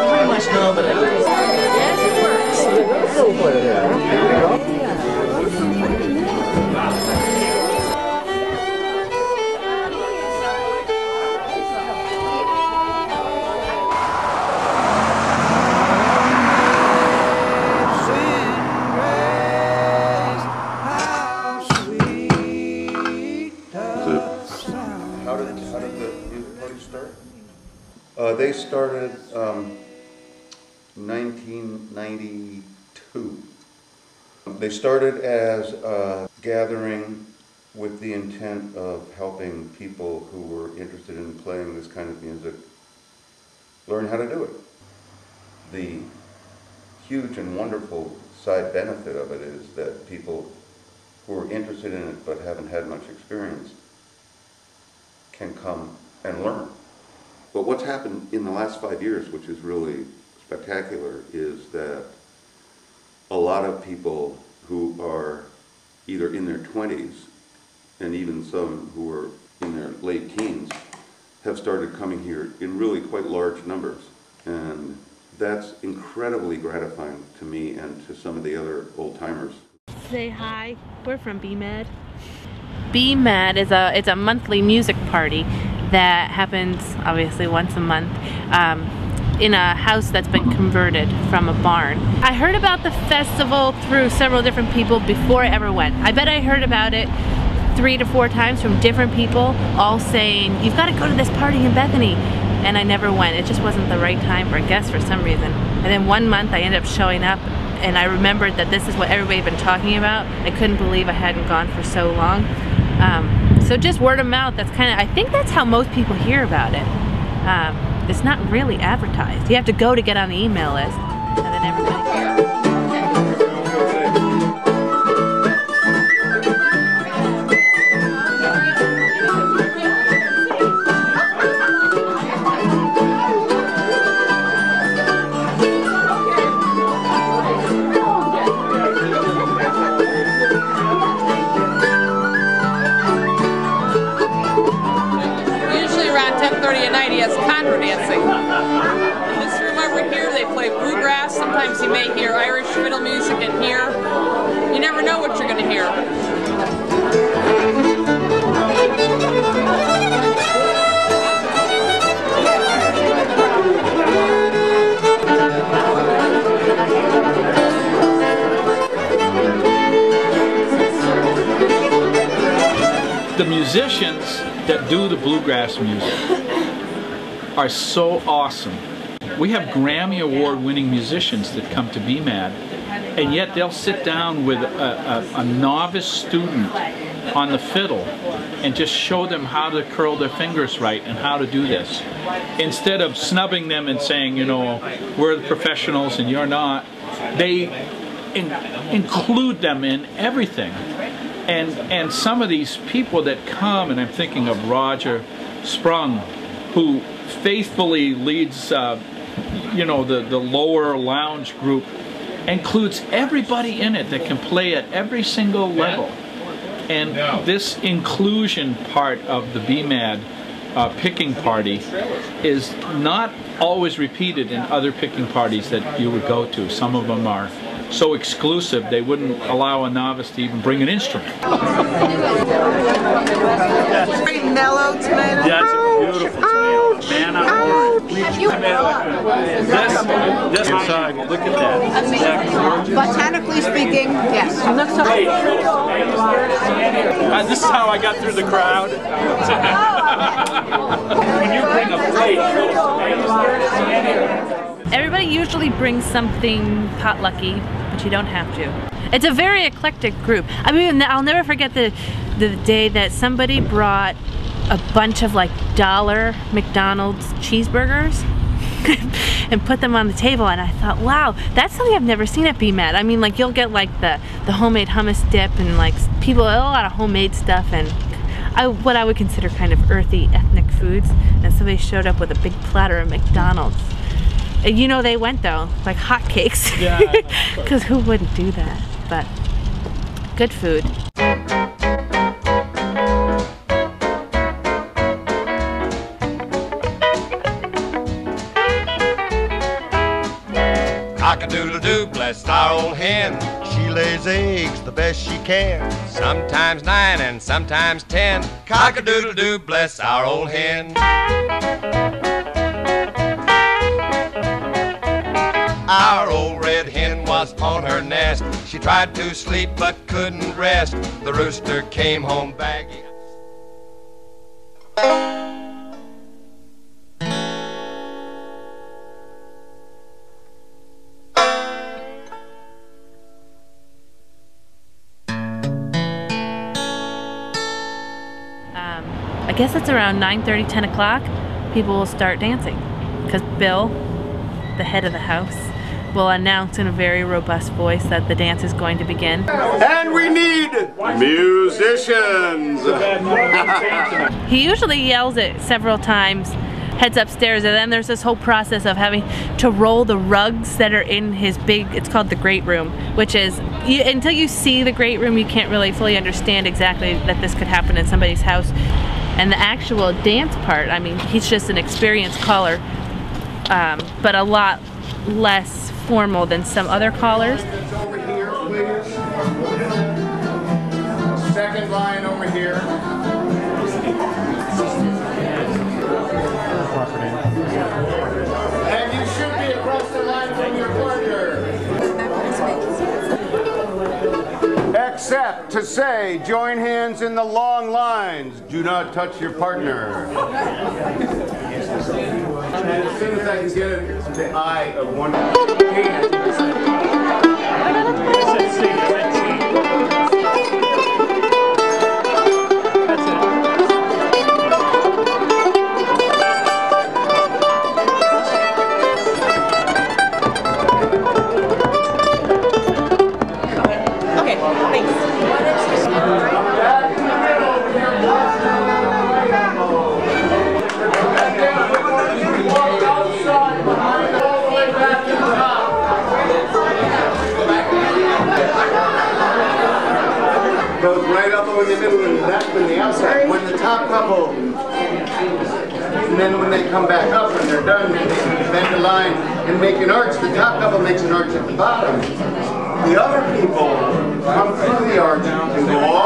pretty much know, but yes, it works. How did the music party start? They started 1992. They started as a gathering with the intent of helping people who were interested in playing this kind of music learn how to do it. The huge and wonderful side benefit of it is that people who are interested in it but haven't had much experience can come and learn. But what's happened in the last 5 years, which is really spectacular, is that a lot of people who are either in their 20s and even some who are in their late teens have started coming here in really quite large numbers. And that's incredibly gratifying to me and to some of the other old-timers. Say hi. We're from bmad. bmad is it's a monthly music party that happens obviously once a month in a house that's been converted from a barn. I heard about the festival through several different people before I ever went. I bet I heard about it 3 to 4 times from different people, all saying, you've got to go to this party in Bethany. And I never went. It just wasn't the right time for a guest for some reason. And then one month I ended up showing up and I remembered that this is what everybody had been talking about. I couldn't believe I hadn't gone for so long. So just word of mouth, that's kind of, I think that's how most people hear about it. It's not really advertised. You have to go to get on the email list, and then everybody hears. At night he has contra dancing. In this room over here they play bluegrass. Sometimes you may hear Irish fiddle music in here. You never know what you're going to hear. The musicians that do the bluegrass music are so awesome. We have Grammy Award winning musicians that come to bmad, and yet they'll sit down with a novice student on the fiddle and just show them how to curl their fingers right and how to do this. Instead of snubbing them and saying, you know, we're the professionals and you're not, they include them in everything. And some of these people that come, and I'm thinking of Roger Sprung, who faithfully leads, you know, the lower lounge group, includes everybody in it that can play at every single level. And this inclusion part of the bmad picking party is not always repeated in other picking parties that you would go to. Some of them are so exclusive they wouldn't allow a novice to even bring an instrument. Very mellow tomato. Yeah, it's a beautiful tomato. Man, I'm orange. This inside, look at that. Botanically speaking, yes. This is how I got through the crowd. When you bring a plate. Everybody usually brings something potlucky, but you don't have to. It's a very eclectic group. I mean, I'll never forget the day that somebody brought a bunch of like $1 McDonald's cheeseburgers and put them on the table, and I thought, wow, that's something I've never seen at bmad. I mean, like, you'll get like the homemade hummus dip and like people, a lot of homemade stuff and what I would consider kind of earthy ethnic foods, and somebody showed up with a big platter of McDonald's. You know, they went though, like hotcakes. Yeah, because who wouldn't do that? But good food. cock-a-doodle-doo, bless our old hen. She lays eggs the best she can, sometimes 9 and sometimes 10. Cock-a-doodle-doo, bless our old hen. Our old red hen was on her nest. She tried to sleep but couldn't rest. The rooster came home baggy. I guess it's around 9:30, 10 o'clock, people will start dancing because Bill, the head of the house, will announce in a very robust voice that the dance is going to begin. And we need musicians! He usually yells it several times, heads upstairs, and then there's this whole process of having to roll the rugs that are in his big, it's called the great room, which is, until you see the great room, you can't really fully understand exactly that this could happen in somebody's house. And the actual dance part, I mean, he's just an experienced caller, but a lot less formal than some other callers. Over here, please. Second line over here. And you should be across the line from your partner. Except to say, join hands in the long lines. Do not touch your partner. And as soon as I can get it, the eye of one hand. Goes right up in the middle and back on the outside. When the top couple, and then when they come back up and they're done, and they bend the line and make an arch. The top couple makes an arch at the bottom. The other people come through the arch and go all